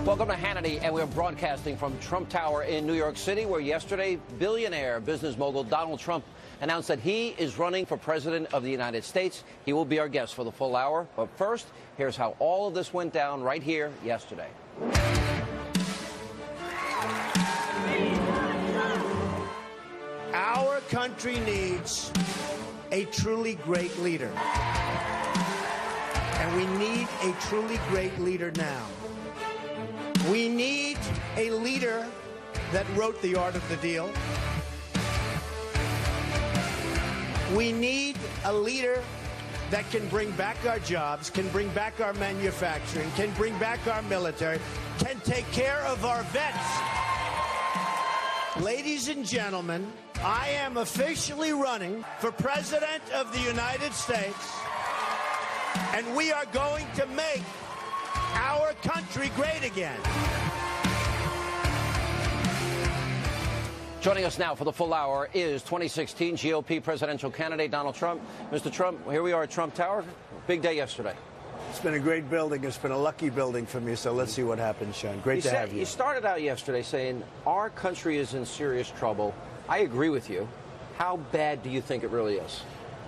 Welcome to Hannity, and we're broadcasting from Trump Tower in New York City, where yesterday billionaire business mogul Donald Trump announced that he is running for president of the United States. He will be our guest for the full hour. But first, here's how all of this went down right here yesterday. Our country needs a truly great leader. And we need a truly great leader now. We need a leader that wrote The Art of the Deal. We need a leader that can bring back our jobs, can bring back our manufacturing, can bring back our military, can take care of our vets. Ladies and gentlemen, I am officially running for President of the United States, and we are going to make our country great again. Joining us now for the full hour is 2016 GOP presidential candidate Donald Trump. Mr. Trump, here we are at Trump Tower. Big day yesterday. It's been a great building. It's been a lucky building for me, so let's see what happens, Sean. Great to have you. You started out yesterday saying our country is in serious trouble. I agree with you. How bad do you think it really is?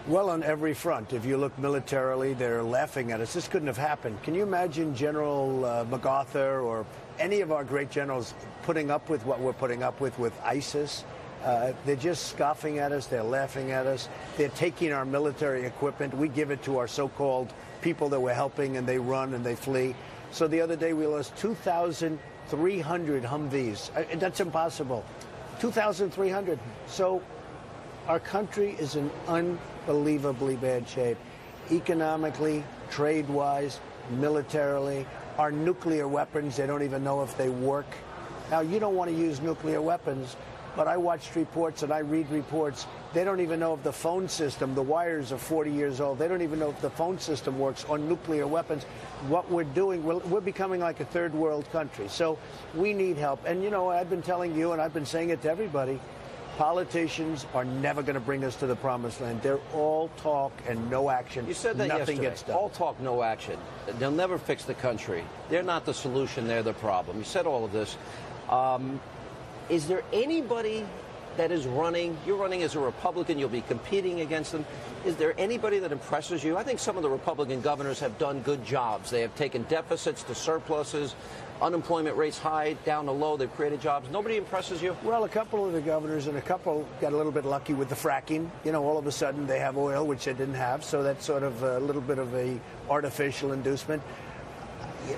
Well, on every front. If you look militarily, they're laughing at us. This couldn't have happened. Can you imagine General MacArthur or any of our great generals putting up with what we're putting up with ISIS? They're just scoffing at us. They're laughing at us. They're taking our military equipment. We give it to our so-called people that we're helping, and they run and they flee. So the other day we lost 2,300 Humvees. That's impossible. 2,300. So our country is in unbelievably bad shape, economically, trade-wise, militarily. Our nuclear weapons, they don't even know if they work. Now, you don't want to use nuclear weapons, but I watched reports and I read reports. They don't even know if the phone system, the wires are 40 years old. They don't even know if the phone system works on nuclear weapons. What we're doing, we're becoming like a third world country. So we need help. And, you know, I've been telling you, and I've been saying it to everybody, politicians are never going to bring us to the promised land. They're all talk and no action. You said that Nothing yesterday. gets done. All talk, no action. They'll never fix the country. They're not the solution. They're the problem. You said all of this. Is there anybody that is running? You're running as a Republican. You'll be competing against them. Is there anybody that impresses you? I think some of the Republican governors have done good jobs. They have taken deficits to surpluses. Unemployment rates high, down to low. They've created jobs. Nobody impresses you? Well, a couple of the governors and a couple got a little bit lucky with the fracking. You know, all of a sudden they have oil, which they didn't have. So that's sort of a little bit of a artificial inducement.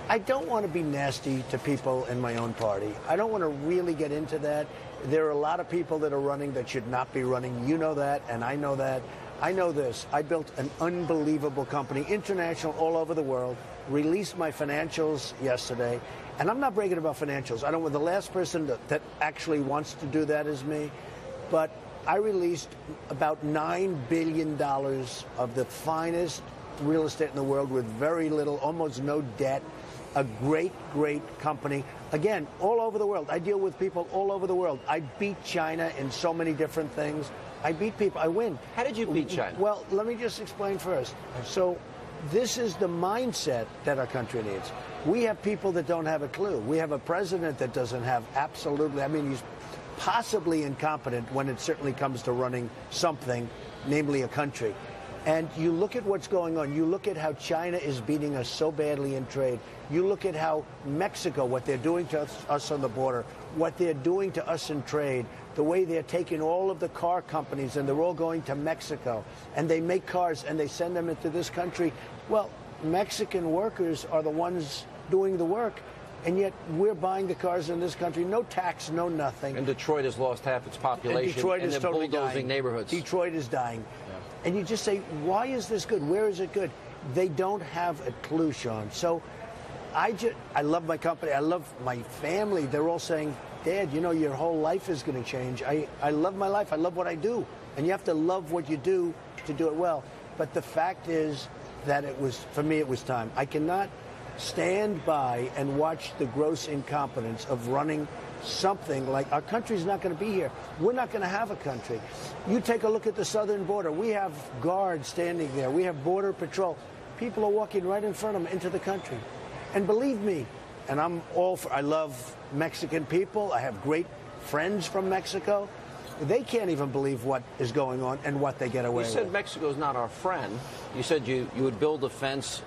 I don't want to be nasty to people in my own party. I don't want to really get into that. There are a lot of people that are running that should not be running. You know that, and I know that. I know this. I built an unbelievable company, international, all over the world, released my financials yesterday. And I'm not bragging about financials. I don't want the last person that actually wants to do that is me. But I released about $9 billion of the finest real estate in the world with very little, almost no debt. A great, great company. Again, all over the world. I deal with people all over the world. I beat China in so many different things. I beat people. I win. How did you beat China? Well, let me just explain first. So this is the mindset that our country needs. We have people that don't have a clue. We have a president that doesn't have absolutely, I mean, he's possibly incompetent when it certainly comes to running something, namely a country. And you look at what's going on. You look at how China is beating us so badly in trade. You look at how Mexico, what they're doing to us on the border, what they're doing to us in trade, the way they're taking all of the car companies and they're all going to Mexico. And they make cars and they send them into this country. Well, Mexican workers are the ones doing the work. And yet we're buying the cars in this country, no tax, no nothing. And Detroit has lost half its population. And Detroit is totally bulldozing dying. Neighborhoods. Detroit is dying. Yeah. And you just say, why is this good? Where is it good? They don't have a clue, Sean. So I love my company. I love my family. They're all saying, Dad, you know, your whole life is going to change. I love my life. I love what I do. And you have to love what you do to do it well. But the fact is that it was, for me, it was time. I cannot stand by and watch the gross incompetence of running something like our country's not going to be here. We're not going to have a country. You take a look at the southern border. We have guards standing there. We have border patrol. People are walking right in front of them into the country. And believe me, and I'm all for, I love Mexican people. I have great friends from Mexico. They can't even believe what is going on and what they get away with. You said Mexico's not our friend. You said you would build a fence.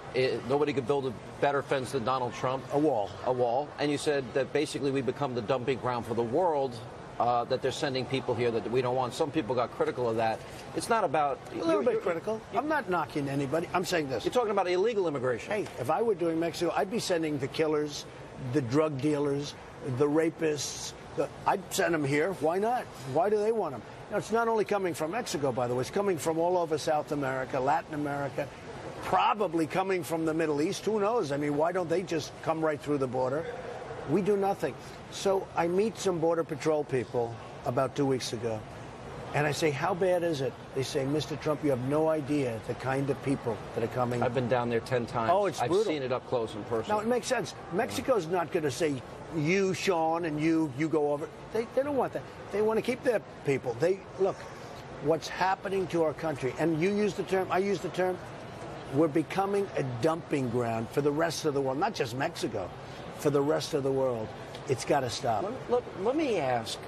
Nobody could build a better fence than Donald Trump. A wall. A wall. And you said that basically we become the dumping ground for the world, that they're sending people here that we don't want. Some people got critical of that. It's not about... A little bit critical. I'm not knocking anybody. I'm saying this. You're talking about illegal immigration. Hey, if I were doing Mexico, I'd be sending the killers, the drug dealers, the rapists. I'd send them here. Why not? Why do they want them? You know, it's not only coming from Mexico, by the way. It's coming from all over South America, Latin America, probably coming from the Middle East. Who knows? I mean, why don't they just come right through the border? We do nothing. So I meet some Border Patrol people about 2 weeks ago, and I say, how bad is it? They say, Mr. Trump, you have no idea the kind of people that are coming. I've been down there 10 times. Oh, it's brutal. I've seen it up close and personal. Now, it makes sense. Mexico's not going to say, you, Sean, and you go over. They don't want that. They want to keep their people. Look, what's happening to our country, and you use the term, I use the term, we're becoming a dumping ground for the rest of the world, not just Mexico, for the rest of the world. It's got to stop. Let me ask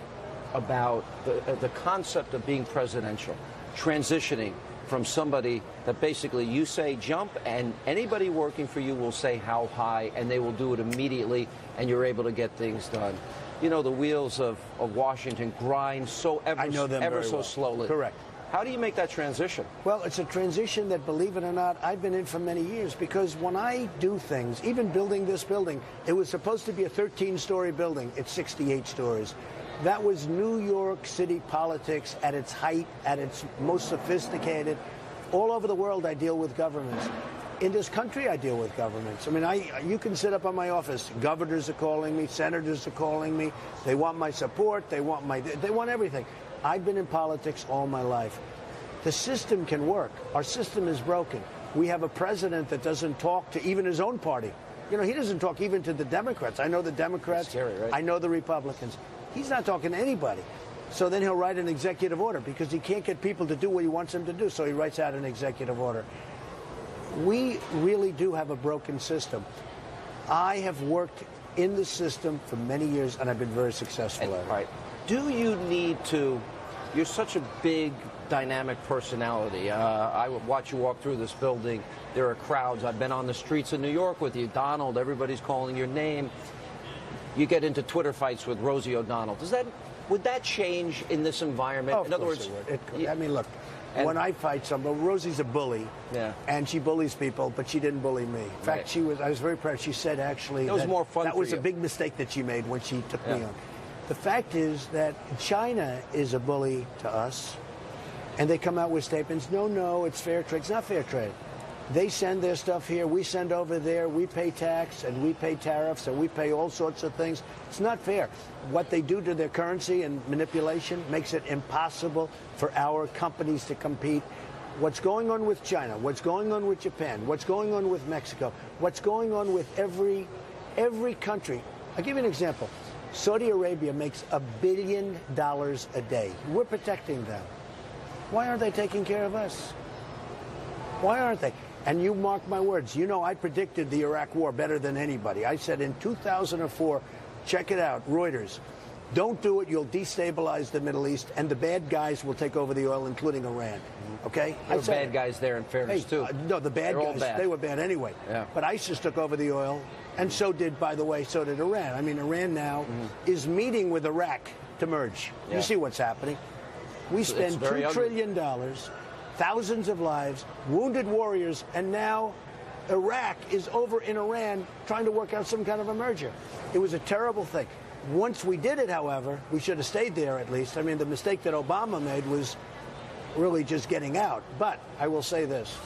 about the concept of being presidential, transitioning from somebody that basically you say jump and anybody working for you will say how high and they will do it immediately and you're able to get things done. You know, the wheels of Washington grind so ever so slowly. Correct. How do you make that transition? Well, it's a transition that, believe it or not, I've been in for many years, because when I do things, even building this building, it was supposed to be a 13-story building. It's 68 stories. That was New York City politics at its height, at its most sophisticated. All over the world, I deal with governments. In this country, I deal with governments. I mean, you can sit up on my office. Governors are calling me. Senators are calling me. They want my support. They want everything. I've been in politics all my life. The system can work. Our system is broken. We have a president that doesn't talk to even his own party. You know, he doesn't talk even to the Democrats. I know the Democrats. That's scary, right? I know the Republicans. He's not talking to anybody. So then he'll write an executive order because he can't get people to do what he wants them to do. So he writes out an executive order. We really do have a broken system. I have worked in the system for many years, and I've been very successful at it. Right. Do you need to, you're such a big, dynamic personality. I would watch you walk through this building. There are crowds. I've been on the streets of New York with you. Donald, everybody's calling your name. You get into Twitter fights with Rosie O'Donnell. Would that change in this environment? Oh, in other words, it could. I mean, look, when I fight somebody, Rosie's a bully, and she bullies people, but she didn't bully me. In fact, I was very proud. She said actually that was more fun. That was a big mistake that she made when she took me on. The fact is that China is a bully to us, and they come out with statements, no, it's fair trade. It's not fair trade. They send their stuff here, we send over there, we pay tax, and we pay tariffs, and we pay all sorts of things. It's not fair. What they do to their currency and manipulation makes it impossible for our companies to compete. What's going on with China, what's going on with Japan, what's going on with Mexico, what's going on with every country. I'll give you an example. Saudi Arabia makes $1 billion a day. We're protecting them. Why aren't they taking care of us? Why aren't they? And you mark my words. You know, I predicted the Iraq war better than anybody. I said in 2004, check it out, Reuters, don't do it, you'll destabilize the Middle East, and the bad guys will take over the oil, including Iran. Okay? There were bad guys there, in fairness, too. No, the bad guys, they were bad anyway. Yeah. But ISIS took over the oil, and so did, by the way, so did Iran. I mean, Iran now is meeting with Iraq to merge. You see what's happening. We spend $2 trillion, thousands of lives, wounded warriors, and now Iraq is over in Iran trying to work out some kind of a merger. It was a terrible thing. Once we did it, however, we should have stayed there at least. I mean, the mistake that Obama made was really just getting out. But I will say this.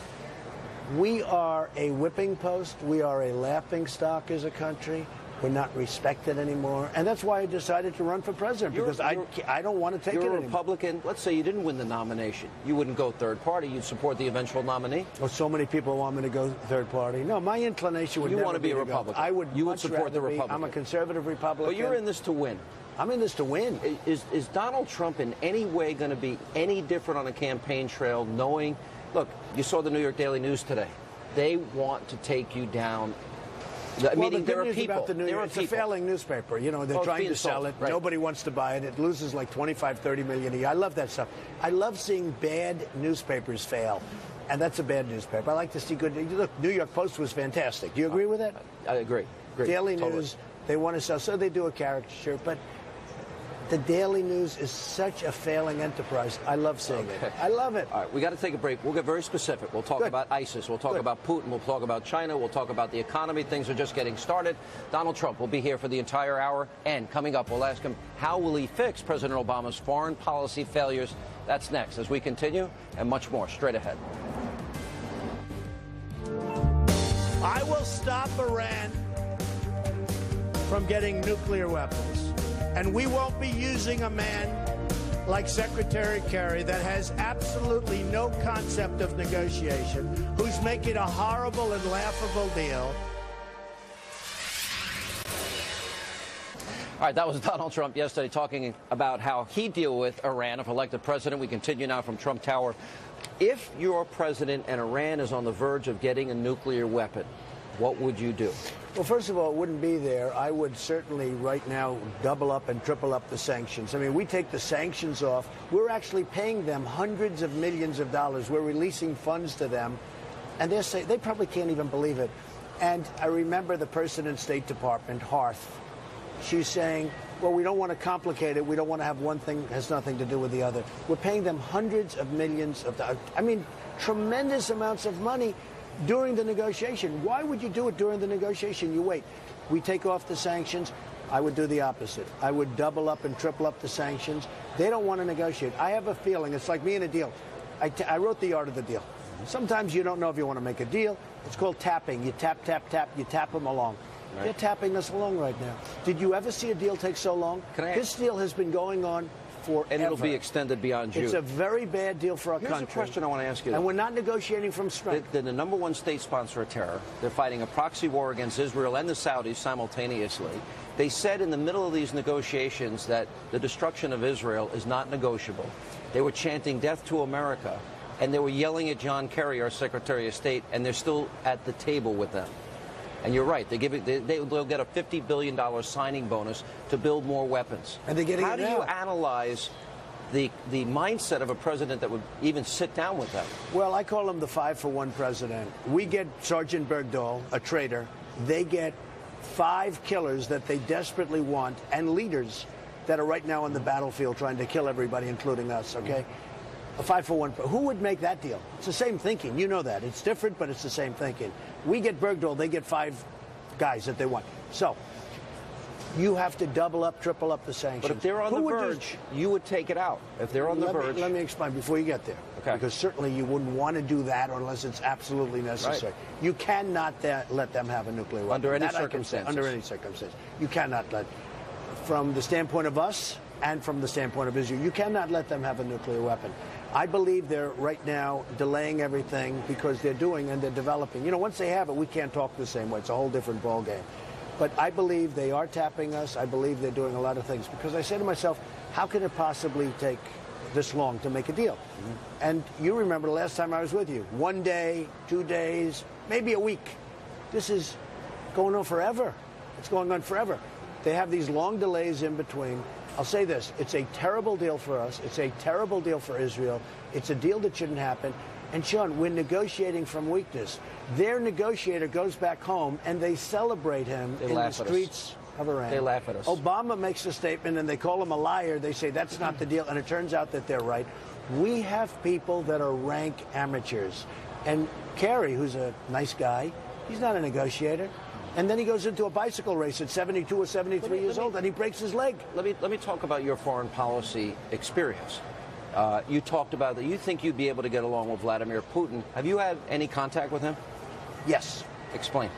We are a whipping post. We are a laughing stock as a country. We're not respected anymore. And that's why I decided to run for president, because I don't want to take it anymore. You're a Republican. Let's say you didn't win the nomination. You wouldn't go third party. You'd support the eventual nominee. Oh, so many people want me to go third party. No, my inclination would never be You want to be a Republican. I would. You would support the Republican. I'm a conservative Republican. But you're in this to win. I'm in this to win. Is Donald Trump in any way going to be any different on a campaign trail, knowing, look, you saw the New York Daily News today. They want to take you down Meaning the there are good news people. about the New York, it's a failing newspaper. You know, they're trying to sell it. Right. Nobody wants to buy it. It loses like 25, 30 million a year. I love that stuff. I love seeing bad newspapers fail. And that's a bad newspaper. I like to see good. Look, New York Post was fantastic. Do you agree with that? I agree. Daily Totally. News, they want to sell, so they do a caricature. But the Daily News is such a failing enterprise. I love seeing it. I love it. All right, we got to take a break. We'll get very specific. We'll talk about ISIS. We'll talk about Putin. We'll talk about China. We'll talk about the economy. Things are just getting started. Donald Trump will be here for the entire hour. And coming up, we'll ask him, how will he fix President Obama's foreign policy failures? That's next as we continue, and much more straight ahead. I will stop Iran from getting nuclear weapons. And we won't be using a man like Secretary Kerry that has absolutely no concept of negotiation, who's making a horrible and laughable deal. All right, that was Donald Trump yesterday talking about how he'd deal with Iran if elected president. We continue now from Trump Tower. If you're president and Iran is on the verge of getting a nuclear weapon, what would you do? Well, first of all, it wouldn't be there. I would certainly right now double up and triple up the sanctions. I mean, we take the sanctions off. We're actually paying them hundreds of millions of dollars. We're releasing funds to them. And they probably can't even believe it. And I remember the person in State Department, Harth. She's saying, well, we don't want to complicate it. We don't want to have one thing that has nothing to do with the other. We're paying them hundreds of millions of dollars. I mean, tremendous amounts of money during the negotiation. Why would you do it during the negotiation? You wait. We take off the sanctions. I would do the opposite. I would double up and triple up the sanctions. They don't want to negotiate. I have a feeling it's like me in a deal. I wrote The Art of the Deal. Sometimes you don't know if you want to make a deal. It's called tapping. You tap, tap, tap. You tap them along. Right. They're tapping us along right now. Did you ever see a deal take so long? This deal has been going on forever. And it'll be extended beyond June. It's a very bad deal for our country. Here's a question I want to ask you. And we're not negotiating from strength. They're the number one state sponsor of terror. They're fighting a proxy war against Israel and the Saudis simultaneously. They said in the middle of these negotiations that the destruction of Israel is not negotiable. They were chanting death to America, and they were yelling at John Kerry, our Secretary of State, and they're still at the table with them. And you're right. They'll get a $50 billion signing bonus to build more weapons. And they're getting How do you analyze the mindset of a president that would even sit down with them? Well, I call him the 5-for-1 president. We get Sergeant Bergdahl, a traitor. They get 5 killers that they desperately want, and leaders that are right now on the battlefield trying to kill everybody, including us, okay? A 5-for-1. Who would make that deal? It's the same thinking. You know that. It's different, but it's the same thinking. We get Bergdahl. They get 5 guys that they want. So you have to double up, triple up the sanctions. But if they're on the verge, you would take it out. If they're on the verge. Let me explain before you get there. Okay. Because certainly you wouldn't want to do that unless it's absolutely necessary. Right. You cannot let them have a nuclear weapon. Under any circumstances. Under any circumstance. You cannot let, from the standpoint of us and from the standpoint of Israel, you cannot let them have a nuclear weapon. I believe they're right now delaying everything because they're doing and they're developing. You know, once they have it, we can't talk the same way. It's a whole different ballgame. But I believe they are tapping us. I believe they're doing a lot of things. Because I say to myself, how can it possibly take this long to make a deal? Mm-hmm. And you remember the last time I was with you. 1 day, 2 days, maybe a week. This is going on forever. It's going on forever. They have these long delays in between. I'll say this, it's a terrible deal for us. It's a terrible deal for Israel. It's a deal that shouldn't happen. And Sean, we're negotiating from weakness. Their negotiator goes back home and they celebrate him in the streets of Iran. They laugh at us. Obama makes a statement and they call him a liar. They say that's not the deal. And it turns out that they're right. We have people that are rank amateurs. And Kerry, who's a nice guy, he's not a negotiator. And then he goes into a bicycle race at 72 or 73 years old, and he breaks his leg. Let me talk about your foreign policy experience. You talked about that you think you'd be able to get along with Vladimir Putin. Have you had any contact with him? Yes. Explain.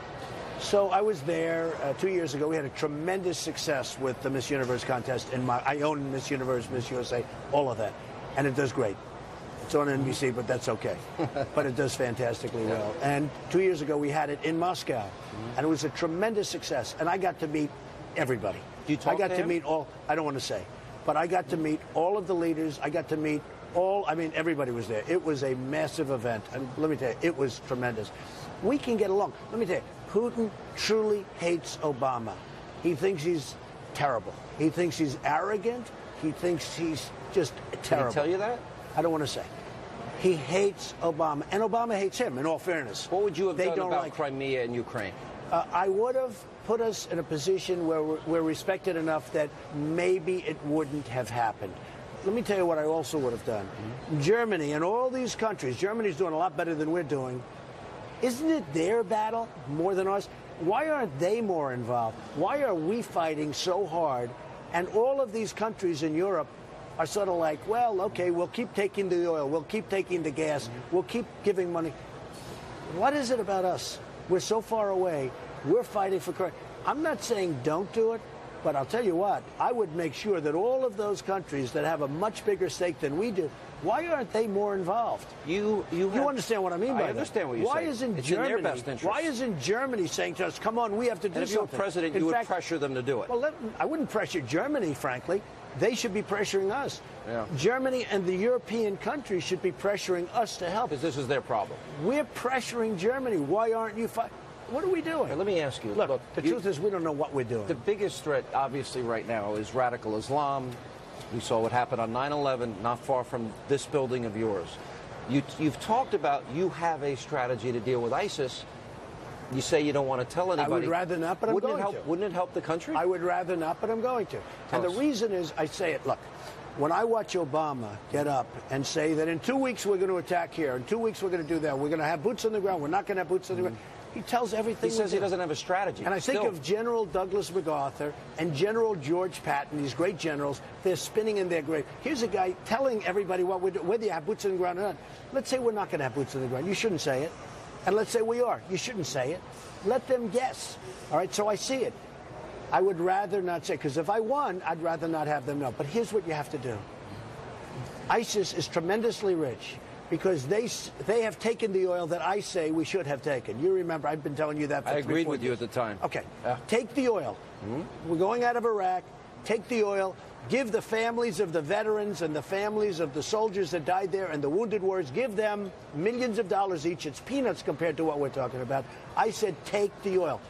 So I was there 2 years ago. We had a tremendous success with the Miss Universe contest. I own Miss Universe, Miss USA, all of that. And it does great. It's on NBC, but that's okay. But it does fantastically well. And 2 years ago, we had it in Moscow. And it was a tremendous success. And I got to meet everybody. Do you talk I got to meet all, I don't want to say, but I got to meet all of the leaders. I got to meet everybody was there. It was a massive event. And let me tell you, it was tremendous. We can get along. Let me tell you, Putin truly hates Obama. He thinks he's terrible. He thinks he's arrogant. He thinks he's just terrible. Did he tell you that? I don't want to say. He hates Obama, and Obama hates him, in all fairness. What would you have done about Crimea and Ukraine? I would have put us in a position where we're respected enough that maybe it wouldn't have happened. Let me tell you what I also would have done. Germany and all these countries, Germany's doing a lot better than we're doing. Isn't it their battle more than ours? Why aren't they more involved? Why are we fighting so hard? And all of these countries in Europe are sort of like, well, okay, we'll keep taking the oil, we'll keep taking the gas, we'll keep giving money. What is it about us? We're so far away. We're fighting for... I'm not saying don't do it, but I'll tell you what, I would make sure that all of those countries that have a much bigger stake than we do, why aren't they more involved? You understand what I mean by that? I understand what you're saying. Why isn't it's Germany, in their best interest. Why isn't Germany saying to us, come on, we have to do something? And if you were president, you would pressure them to do it. Well, I wouldn't pressure Germany, frankly. They should be pressuring us. Yeah. Germany and the European countries should be pressuring us to help. Because this is their problem. We're pressuring Germany. Why aren't you fighting? What are we doing? Now, let me ask you. Look, the truth is we don't know what we're doing. The biggest threat, obviously, right now is radical Islam. We saw what happened on 9/11, not far from this building of yours. You've talked about you have a strategy to deal with ISIS. You say you don't want to tell anybody. I would rather not, but I'm going to. Wouldn't it help the country? I would rather not, but I'm going to. And the reason is, I say it, look, when I watch Obama get up and say that in 2 weeks we're going to attack here, in 2 weeks we're going to do that, we're going to have boots on the ground, we're not going to have boots on the ground, he tells everything. He says he doesn't have a strategy. And I think of General Douglas MacArthur and General George Patton, these great generals, they're spinning in their grave. Here's a guy telling everybody what we're doing, whether you have boots on the ground or not. Let's say we're not going to have boots on the ground. You shouldn't say it. And let's say we are. You shouldn't say it. Let them guess. All right, so I see it. I would rather not say, because if I won, I'd rather not have them know. But here's what you have to do. ISIS is tremendously rich because they have taken the oil that I say we should have taken. You remember, I've been telling you that for 3-4 years. I agreed with you at the time. Okay, take the oil. We're going out of Iraq. Take the oil. Give the families of the veterans and the families of the soldiers that died there and the wounded warriors, give them millions of dollars each. It's peanuts compared to what we're talking about. I said, take the oil.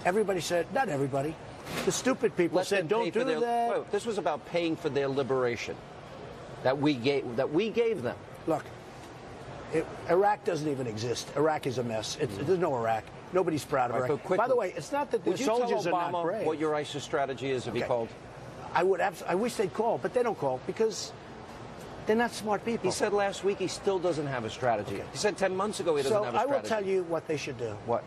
Everybody said, not everybody. The stupid people said, don't do that. Wait, this was about paying for their liberation that we gave them. Look, Iraq doesn't even exist. Iraq is a mess. There's no Iraq. Nobody's proud of Iraq. By the way, it's not that the soldiers are not brave. Would you tell Obama what your ISIS strategy is if he called? I wish they'd call, but they don't call because they're not smart people. He said last week he still doesn't have a strategy. He said 10 months ago he doesn't have a strategy. So I will tell you what they should do. What?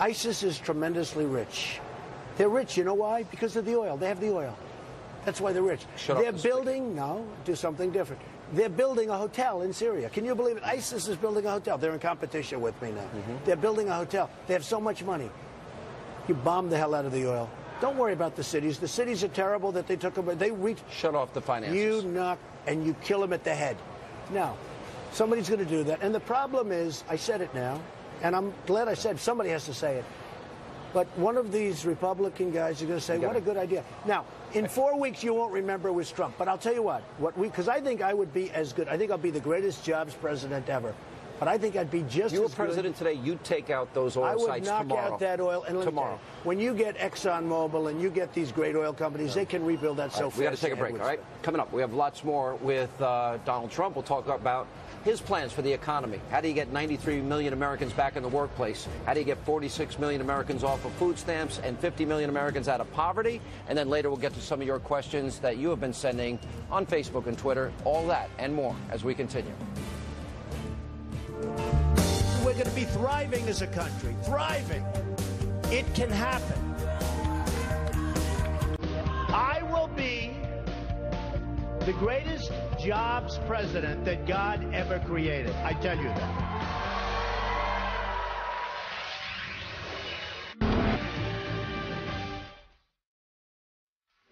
ISIS is tremendously rich. They're rich. You know why? Because of the oil. They have the oil. That's why they're rich. They're building, do something different. They're building a hotel in Syria. Can you believe it? ISIS is building a hotel. They're in competition with me now. They're building a hotel. They have so much money. You bomb the hell out of the oil. Don't worry about the cities. The cities are terrible that they took them. Shut off the finances. You knock and you kill them at the head. Now, somebody's going to do that. And the problem is, I said it now, and I'm glad I said somebody has to say it. But one of these Republican guys is going to say, what a good idea. Now, in 4 weeks, you won't remember it was Trump. But I'll tell you what, because I think I would be as good. I think I'll be the greatest jobs president ever. But I think I'd be just as good. You were president today, you'd take out those oil sites tomorrow. I would knock out that oil. And tomorrow. When you get ExxonMobil and you get these great oil companies, they can rebuild that so fast. We got to take a break, all right? Coming up, we have lots more with Donald Trump. We'll talk about his plans for the economy. How do you get 93 million Americans back in the workplace? How do you get 46 million Americans off of food stamps and 50 million Americans out of poverty? And then later we'll get to some of your questions that you have been sending on Facebook and Twitter. All that and more as we continue. We're going to be thriving as a country. Thriving. It can happen. I will be the greatest jobs president that God ever created. I tell you that.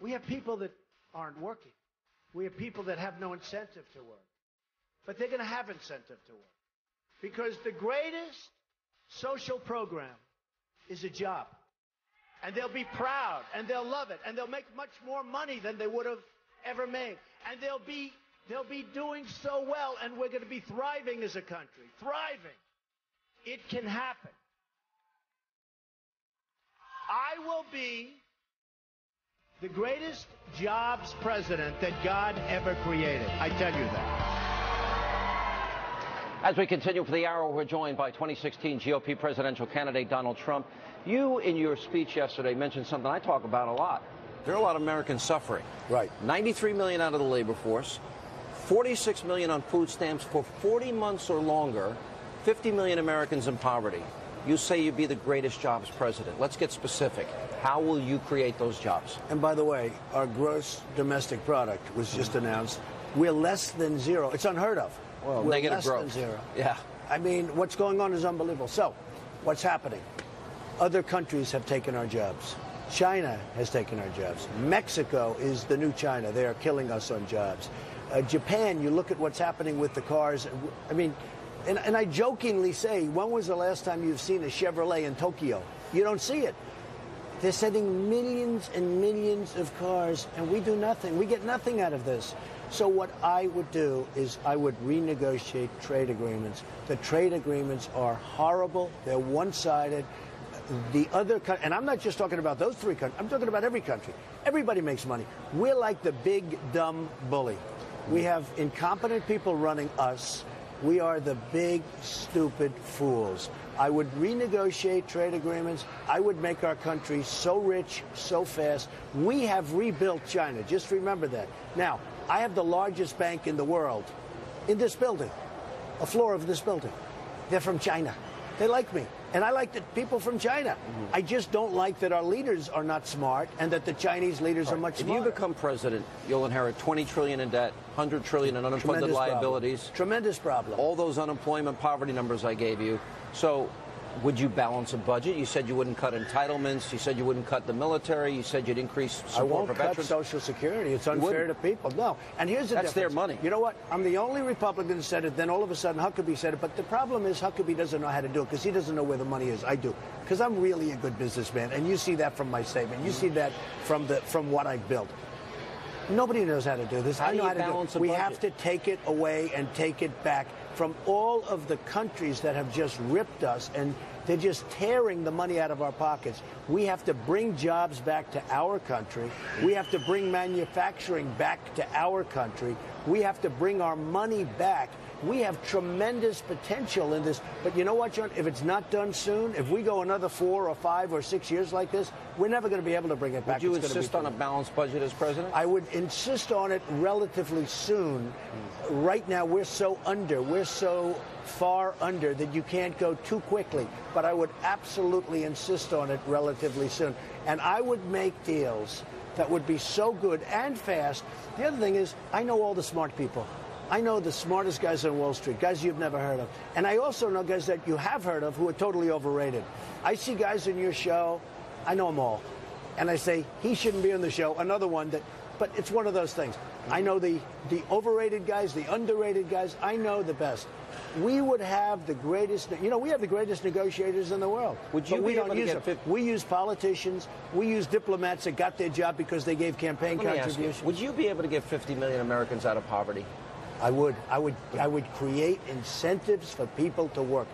We have people that aren't working. We have people that have no incentive to work. But they're going to have incentive to work. Because the greatest social program is a job. And they'll be proud, and they'll love it, and they'll make much more money than they would have ever made. And they'll be doing so well, and we're going to be thriving as a country. Thriving. It can happen. I will be the greatest jobs president that God ever created. I tell you that. As we continue for the hour, we're joined by 2016 GOP presidential candidate Donald Trump. You, in your speech yesterday, mentioned something I talk about a lot. There are a lot of Americans suffering. Right. 93 million out of the labor force, 46 million on food stamps for 40 months or longer, 50 million Americans in poverty. You say you'd be the greatest jobs president. Let's get specific. How will you create those jobs? And by the way, our gross domestic product was just announced. We're less than zero. It's unheard of. Well, we're negative less growth. than zero. Yeah. I mean, what's going on is unbelievable. So, what's happening? Other countries have taken our jobs. China has taken our jobs. Mexico is the new China. They are killing us on jobs. Japan, you look at what's happening with the cars. I mean, and I jokingly say, when was the last time you've seen a Chevrolet in Tokyo? You don't see it. They're sending millions and millions of cars, and we do nothing. We get nothing out of this. So what I would do is I would renegotiate trade agreements. The trade agreements are horrible. They're one-sided. The other, and I'm not just talking about those three countries. I'm talking about every country. Everybody makes money. We're like the big, dumb bully. We have incompetent people running us. We are the big, stupid fools. I would renegotiate trade agreements. I would make our country so rich, so fast. We have rebuilt China. Just remember that. Now, I have the largest bank in the world in this building, a floor of this building. They're from China. They like me. And I like the people from China. I just don't like that our leaders are not smart and that the Chinese leaders are much smarter. If you become president, you'll inherit $20 trillion in debt, $100 trillion in unfunded liabilities. Tremendous problem. All those unemployment, poverty numbers I gave you. So would you balance a budget? You said you wouldn't cut entitlements. You said you wouldn't cut the military. You said you'd increase support for veterans. I won't cut Social Security. It's unfair to people. No. And here's the difference. That's their money. You know what? I'm the only Republican who said it. Then all of a sudden Huckabee said it. But the problem is Huckabee doesn't know how to do it because he doesn't know where the money is. I do. Because I'm really a good businessman. And you see that from my statement. You see that from what I've built. Nobody knows how to do this. I know how to do it. We have to take it away and take it back from all of the countries that have just ripped us, and they're just tearing the money out of our pockets. We have to bring jobs back to our country. We have to bring manufacturing back to our country. We have to bring our money back. We have tremendous potential in this. But you know what, John? If it's not done soon, if we go another 4 or 5 or 6 years like this, we're never going to be able to bring it back. Would you insist on a balanced budget as president? I would insist on it relatively soon. Right now, we're so far under that you can't go too quickly. But I would absolutely insist on it relatively soon. And I would make deals that would be so good and fast. The other thing is, I know all the smart people. I know the smartest guys on Wall Street, guys you've never heard of. And I also know guys that you have heard of who are totally overrated. I see guys in your show, I know them all. And I say, he shouldn't be on the show. Another one that, but it's one of those things. I know the overrated guys, the underrated guys. I know the best. We would have the greatest, we have the greatest negotiators in the world. Would you we don't use them. We use politicians. We use diplomats that got their job because they gave campaign contributions. Would you be able to get 50 million Americans out of poverty? I would create incentives for people to work.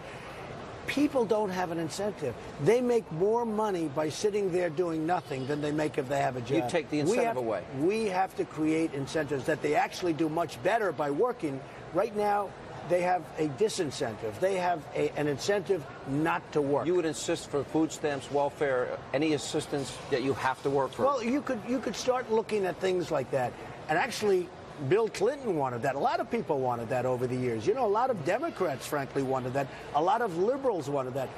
People don't have an incentive. They make more money by sitting there doing nothing than they make if they have a job. You take the incentive away. We have to create incentives that they actually do much better by working. Right now, they have a disincentive. They have an incentive not to work. You would insist for food stamps, welfare, any assistance that you have to work for? Well, you could start looking at things like that. And actually, Bill Clinton wanted that. A lot of people wanted that over the years. A lot of Democrats, frankly, wanted that. A lot of liberals wanted that.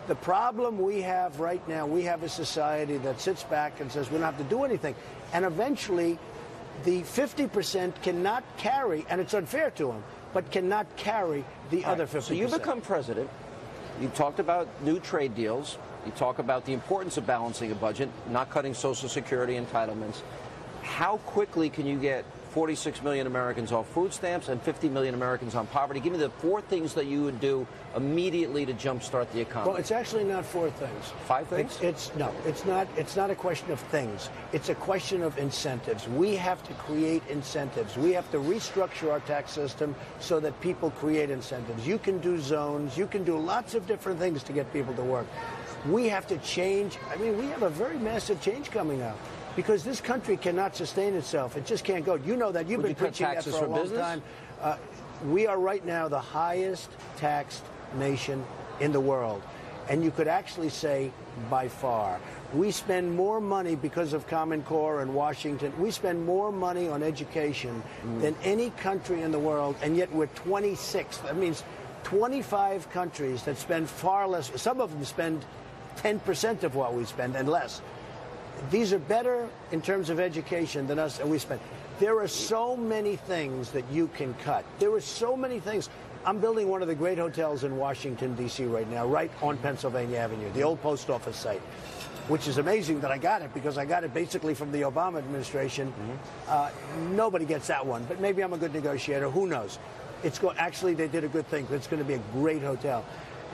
The problem we have right now, we have a society that sits back and says we don't have to do anything. And eventually, the 50% cannot carry, and it's unfair to them, but cannot carry the other 50%. So you become president. You talked about new trade deals. You talk about the importance of balancing a budget, not cutting Social Security entitlements. How quickly can you get 46 million Americans off food stamps and 50 million Americans on poverty? Give me the 4 things that you would do immediately to jumpstart the economy. Well, it's actually not 4 things. 5 things? It's not a question of things. It's a question of incentives. We have to create incentives. We have to restructure our tax system so that people create incentives. You can do zones. You can do lots of different things to get people to work. We have to change. I mean, we have a very massive change coming up because this country cannot sustain itself. It just can't go. You know that. You've been preaching that for a long time. We are right now the highest taxed nation in the world. And you could actually say by far. We spend more money because of Common Core and Washington. We spend more money on education than any country in the world, and yet we're 26th. That means 25 countries that spend far less. Some of them spend 10% of what we spend and less. These are better in terms of education than us, and we spend. There are so many things that you can cut. There are so many things. I'm building one of the great hotels in Washington, D.C. right now, right on Pennsylvania Avenue, the old post office site, which is amazing that I got it because I got it basically from the Obama administration. Nobody gets that one, but maybe I'm a good negotiator. Who knows? Actually, they did a good thing. It's going to be a great hotel.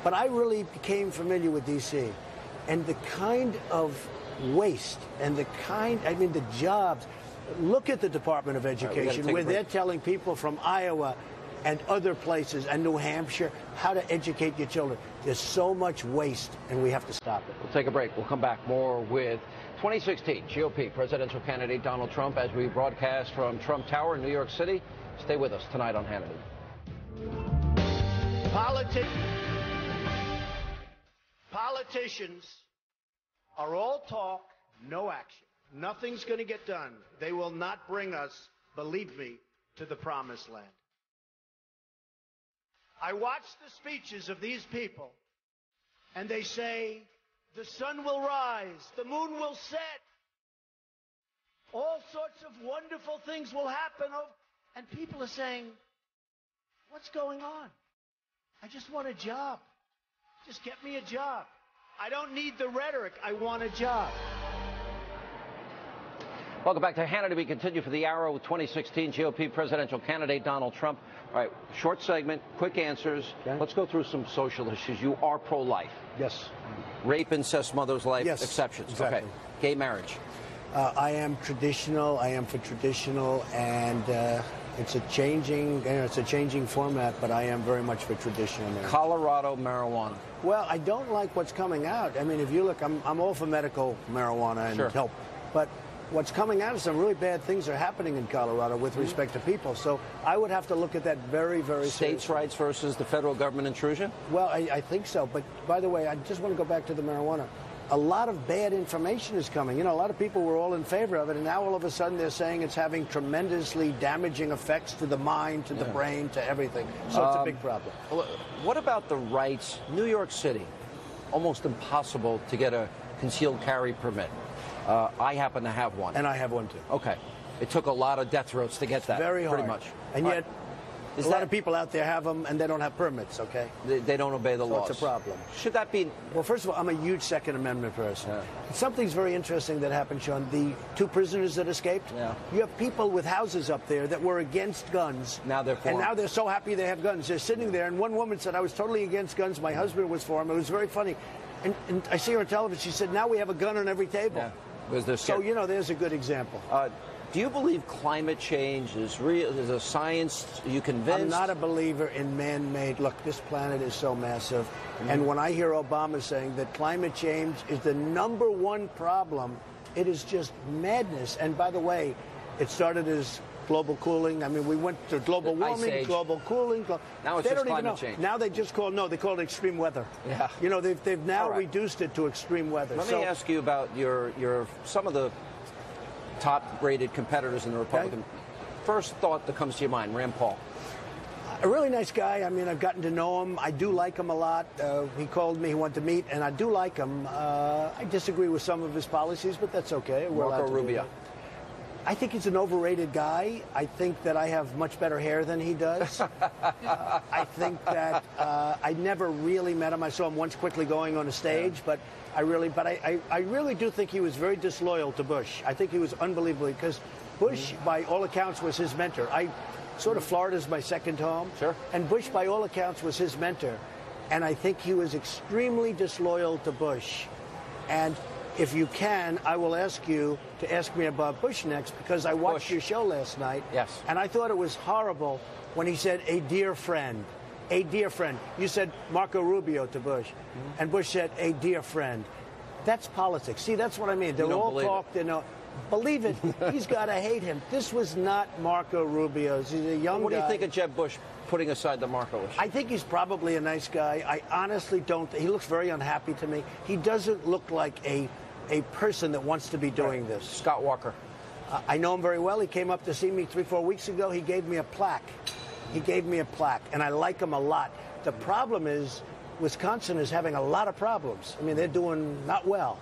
But I really became familiar with D.C. and the kind of waste and the jobs. Look at the Department of Education, where they're telling people from Iowa and other places and New Hampshire how to educate your children. There's so much waste, and we have to stop it. We'll take a break. We'll come back more with 2016 GOP presidential candidate Donald Trump as we broadcast from Trump Tower in New York City. Stay with us tonight on Hannity. Politicians are all talk, no action. Nothing's going to get done. They will not bring us, believe me, to the promised land. I watch the speeches of these people, and they say, the sun will rise, the moon will set, all sorts of wonderful things will happen, and people are saying, what's going on? I just want a job. Just get me a job. I don't need the rhetoric. I want a job. Welcome back to Hannity. We continue for the hour with 2016 GOP presidential candidate Donald Trump. All right, short segment, quick answers. Okay. Let's go through some social issues. You are pro-life. Yes. Rape, incest, mother's life, yes, exceptions. Exactly. Okay. Gay marriage. I am traditional. I am for traditional, and it's a changing format, but I am very much for traditional marriage. Colorado marijuana. Well, I don't like what's coming out. I mean, if you look, I'm all for medical marijuana and help, but what's coming out is some really bad things are happening in Colorado with respect to people. So I would have to look at that very, very seriously. States' rights versus the federal government intrusion? Well, I think so. But by the way, I just want to go back to the marijuana. A lot of bad information is coming. You know, a lot of people were all in favor of it, and now all of a sudden they're saying it's having tremendously damaging effects to the mind, to the brain, to everything. So it's a big problem. What about the rights? New York City, almost impossible to get a concealed carry permit. I happen to have one. And I have one, too. Okay. It took a lot of death throats to get that. Very hard. Pretty much. And yet, a lot of people out there have them, and they don't have permits, okay? They don't obey the laws. It's a problem. Should that be... Well, first of all, I'm a huge Second Amendment person. Something's very interesting that happened, Sean. The two prisoners that escaped, you have people with houses up there that were against guns. Now they're for them. And now they're so happy they have guns. They're sitting there, and one woman said, I was totally against guns. My husband was for them. It was very funny. And I see her on television. She said, now we have a gun on every table. Yeah. So, you know, there's a good example. Do you believe climate change is real? Is a science? Are you convinced? I'm not a believer in man-made. Look, this planet is so massive. And when I hear Obama saying that climate change is the #1 problem, it is just madness. And by the way, it started as global cooling. I mean, we went to global warming, global cooling. Now it's just climate change. Now they just call it extreme weather. Yeah. You know, they've now reduced it to extreme weather. Let me ask you about your some of the top-rated competitors in the Republican. First thought that comes to your mind, Rand Paul. A really nice guy. I mean, I've gotten to know him. I do like him a lot. He called me. He wanted to meet, and I do like him. I disagree with some of his policies, but that's okay. Marco Rubio. I think he's an overrated guy. I think that I have much better hair than he does. I think that I never really met him. I saw him once quickly going on a stage, but I really do think he was very disloyal to Bush. I think he was unbelievably, because Bush, by all accounts, was his mentor. Florida's my second home. Sure. And Bush, by all accounts, was his mentor. And I think he was extremely disloyal to Bush. And if you can, I will ask you to ask me about Bush next, because I watched your show last night. Yes. And I thought it was horrible when he said, a dear friend. a dear friend. You said Marco Rubio to Bush, and Bush said, a dear friend. That's politics. See, that's what I mean. They're all talk. They know. Believe it, he's got to hate him. This was not Marco Rubio's. He's a young guy. What do you think of Jeb Bush, putting aside the Marco issue? I think he's probably a nice guy. I honestly don't. He looks very unhappy to me. He doesn't look like a person that wants to be doing this. Scott Walker. I know him very well. He came up to see me 3-4 weeks ago. He gave me a plaque. And I like him a lot. The problem is Wisconsin is having a lot of problems. I mean, they're doing not well.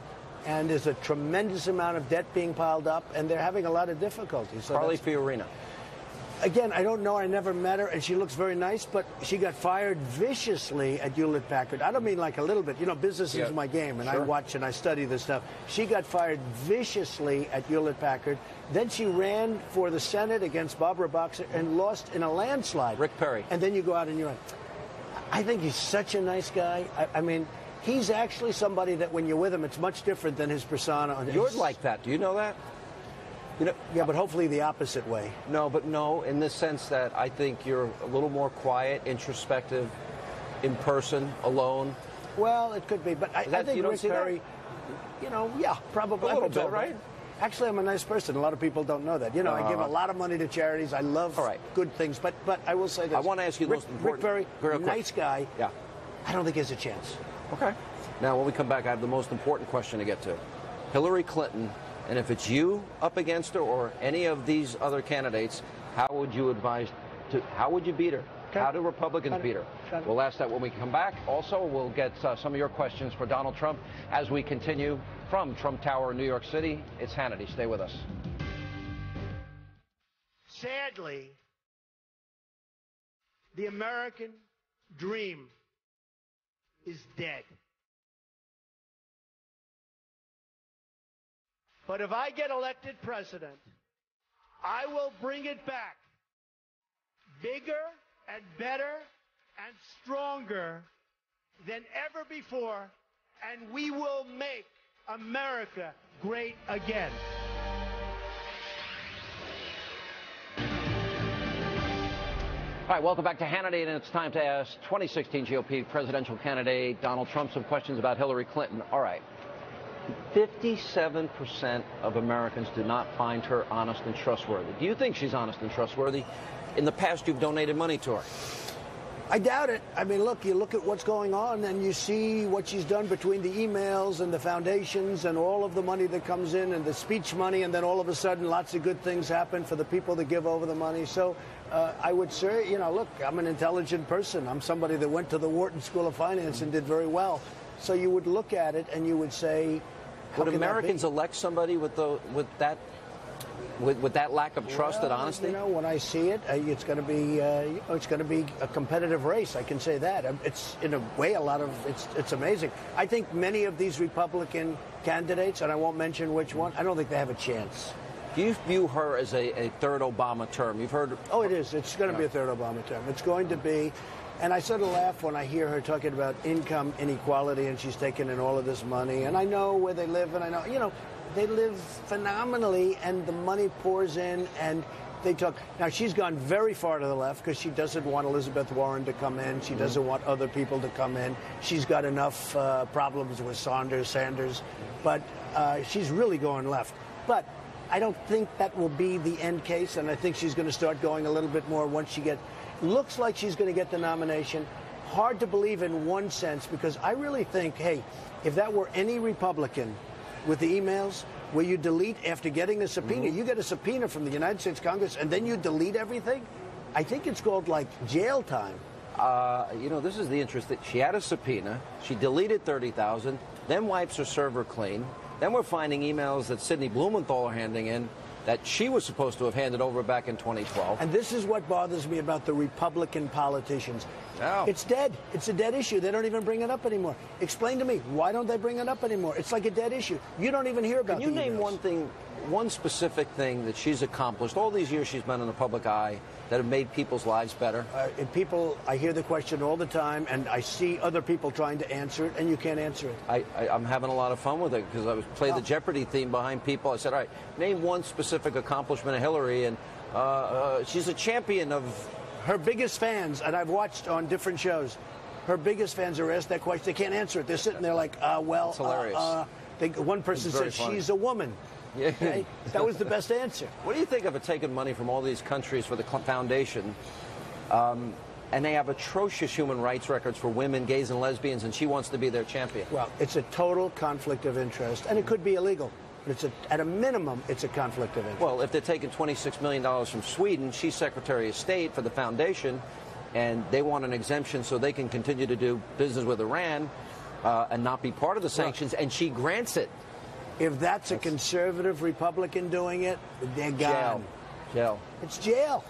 And there's a tremendous amount of debt being piled up, and they're having a lot of difficulties. So Carly Fiorina. Again, I don't know. I never met her, and she looks very nice, but she got fired viciously at Hewlett-Packard. I don't mean like a little bit. You know, business is my game, and I watch and I study this stuff. She got fired viciously at Hewlett-Packard. Then she ran for the Senate against Barbara Boxer and lost in a landslide. Rick Perry. And then you go out and you run. I think he's such a nice guy. I mean, he's actually somebody that when you're with him, it's much different than his persona. You're like that. Do you know that? You know, yeah, but hopefully the opposite way. No, but no, in the sense that I think you're a little more quiet, introspective, in person, alone. Well, it could be, but I think Rick Perry, you know, yeah, probably. A little bit, right? Actually, I'm a nice person. A lot I people don't know that. You know, I give a lot of money to charities. I love good things, but I will say this. I want to ask you the most important. Rick Perry, nice guy. Yeah. I don't think he has a chance. Okay. Now, when we come back, I have the most important question to get to. Hillary Clinton, and if it's you up against her or any of these other candidates, how would you beat her? Okay. How do Republicans beat her? We'll ask that when we come back. Also, we'll get some of your questions for Donald Trump as we continue from Trump Tower in New York City. It's Hannity. Stay with us. Sadly, the American dream is dead. But if I get elected president, I will bring it back bigger and better and stronger than ever before, and we will make America great again. All right, welcome back to Hannity, and it's time to ask 2016 GOP presidential candidate Donald Trump some questions about Hillary Clinton. All right. 57% of Americans do not find her honest and trustworthy. Do you think she's honest and trustworthy? In the past, you've donated money to her. I doubt it. I mean, look, you look at what's going on and you see what she's done between the emails and the foundations and all of the money that comes in and the speech money, and then all of a sudden lots of good things happen for the people that give over the money. So I would say, you know, look, I'm an intelligent person. I'm somebody that went to the Wharton School of Finance and did very well. So you would look at it and you would say, would Americans elect somebody with that lack of trust and honesty? You know, when I see it, it's going to be a competitive race. I can say that. It's in a way it's amazing. I think many of these Republican candidates, and I won't mention which one, I don't think they have a chance. Do you view her as a third Obama term? You've heard. Oh, it is. It's going to be a third Obama term. It's going to be. And I sort of laugh when I hear her talking about income inequality, and she's taking in all of this money. And I know where they live, and I know, you know, they live phenomenally, and the money pours in, and they talk. Now, she's gone very far to the left because she doesn't want Elizabeth Warren to come in. She doesn't want other people to come in. She's got enough problems with Sanders. But she's really going left. But I don't think that will be the end case, and I think she's going to start going a little bit more once she gets. Looks like she's going to get the nomination. Hard to believe in one sense, because I really think, hey, if that were any Republican with the emails where you delete after getting a subpoena, you get a subpoena from the United States Congress and then you delete everything, I think it's called like jail time. You know, this is the interest that she had a subpoena. She deleted 30,000, then wipes her server clean. Then we're finding emails that Sidney Blumenthal are handing in that she was supposed to have handed over back in 2012. And this is what bothers me about the Republican politicians. No. It's dead. It's a dead issue. They don't even bring it up anymore. Explain to me, why don't they bring it up anymore? It's like a dead issue. You don't even hear about it. Can you name one thing, one specific thing that she's accomplished all these years she's been in the public eye that have made people's lives better? I hear the question all the time, and I see other people trying to answer it, and you can't answer it. I'm having a lot of fun with it because I was playing the Jeopardy theme behind people. I said, all right, name one specific accomplishment of Hillary, and she's a champion of her biggest fans, and I've watched on different shows, her biggest fans are asked that question. They can't answer it. They're sitting there like, well, it's hilarious. One person said, she's a woman. Yeah. Okay? That was the best answer. What do you think of it taking money from all these countries for the foundation? And they have atrocious human rights records for women, gays, and lesbians, and she wants to be their champion. Well, it's a total conflict of interest, and it could be illegal. But at a minimum, it's a conflict of interest. Well, if they're taking $26 million from Sweden, she's Secretary of State for the foundation, and they want an exemption so they can continue to do business with Iran and not be part of the sanctions, and she grants it. If that's a conservative Republican doing it, they're gone. Jail. It's jail.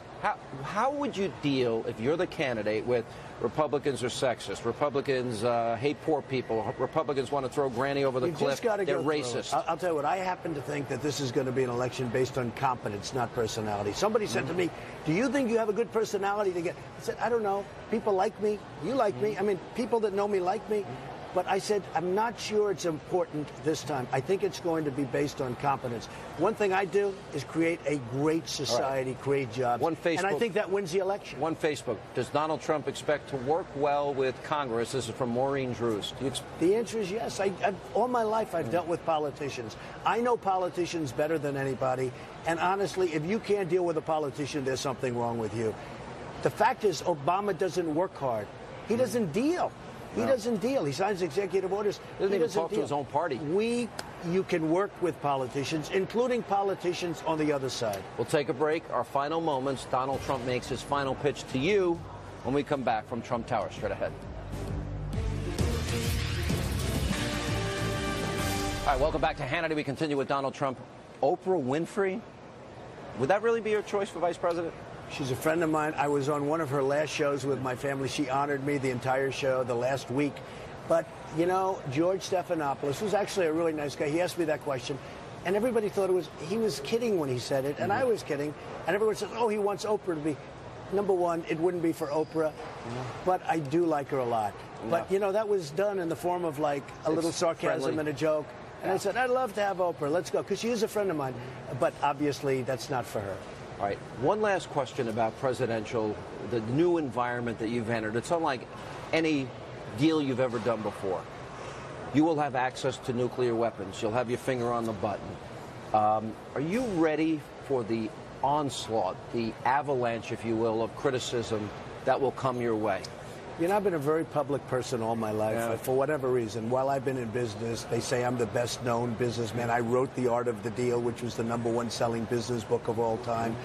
How would you deal if you're the candidate with Republicans are sexist, Republicans hate poor people, Republicans want to throw Granny over the cliff, they're racist? I'll tell you what, I happen to think that this is going to be an election based on competence, not personality. Somebody said to me, do you think you have a good personality to get? I said, I don't know. People like me. You like me. I mean, people that know me like me. But I said, I'm not sure it's important this time. I think it's going to be based on competence. One thing I do is create a great society, create jobs. And I think that wins the election. One Facebook. Does Donald Trump expect to work well with Congress? This is from Maureen Drews. The answer is yes. All my life I've dealt with politicians. I know politicians better than anybody. And honestly, if you can't deal with a politician, there's something wrong with you. The fact is, Obama doesn't work hard. He doesn't deal. He doesn't deal. He signs executive orders. He doesn't even talk to his own party. You can work with politicians, including politicians on the other side. We'll take a break. Our final moments. Donald Trump makes his final pitch to you when we come back from Trump Tower. Straight ahead. All right, welcome back to Hannity. We continue with Donald Trump. Oprah Winfrey, would that really be your choice for vice president? She's a friend of mine. I was on one of her last shows with my family. She honored me the entire show, the last week. But, you know, George Stephanopoulos, who's actually a really nice guy, he asked me that question. And everybody thought he was kidding when he said it. And I was kidding. And everyone says, oh, he wants Oprah to be. Number one, it wouldn't be for Oprah. But I do like her a lot. But, you know, that was done in the form of like a little sarcasm friendly. And a joke. And I said, I'd love to have Oprah. Let's go. Because she is a friend of mine. But obviously, that's not for her. All right. One last question about the new environment that you've entered. It's unlike any deal you've ever done before. You will have access to nuclear weapons. You'll have your finger on the button. Are you ready for the onslaught, the avalanche, if you will, of criticism that will come your way? You know, I've been a very public person all my life, for whatever reason. While I've been in business, they say I'm the best-known businessman. I wrote The Art of the Deal, which was the #1 selling business book of all time,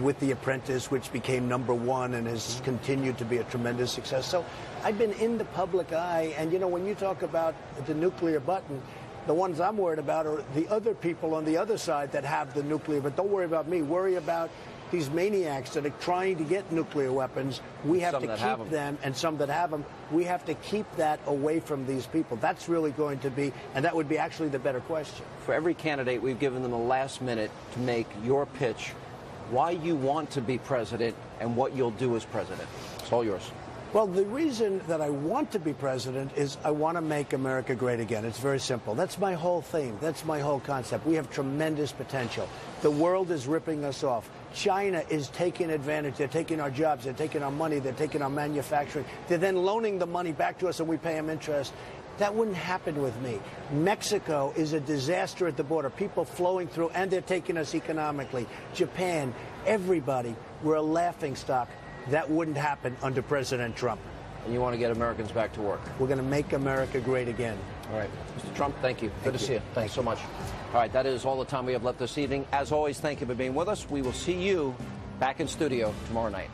with The Apprentice, which became #1 and has continued to be a tremendous success. So I've been in the public eye, and, you know, when you talk about the nuclear button, the ones I'm worried about are the other people on the other side that have the nuclear, but don't worry about me. Worry about these maniacs that are trying to get nuclear weapons. We have to keep them, and some that have them, we have to keep that away from these people. That's really going to be, and that would be actually the better question. For every candidate, we've given them the last minute to make your pitch, why you want to be president and what you'll do as president. It's all yours. Well, the reason that I want to be president is I want to make America great again. It's very simple. That's my whole theme. That's my whole concept. We have tremendous potential. The world is ripping us off. China is taking advantage. They're taking our jobs. They're taking our money. They're taking our manufacturing. They're then loaning the money back to us and we pay them interest. That wouldn't happen with me. Mexico is a disaster at the border. People flowing through, and they're taking us economically. Japan, everybody, we're a laughingstock. That wouldn't happen under President Trump. And you want to get Americans back to work. We're going to make America great again. All right. Mr. Trump, thank you. Good to see you. Thanks so much. All right, that is all the time we have left this evening. As always, thank you for being with us. We will see you back in studio tomorrow night.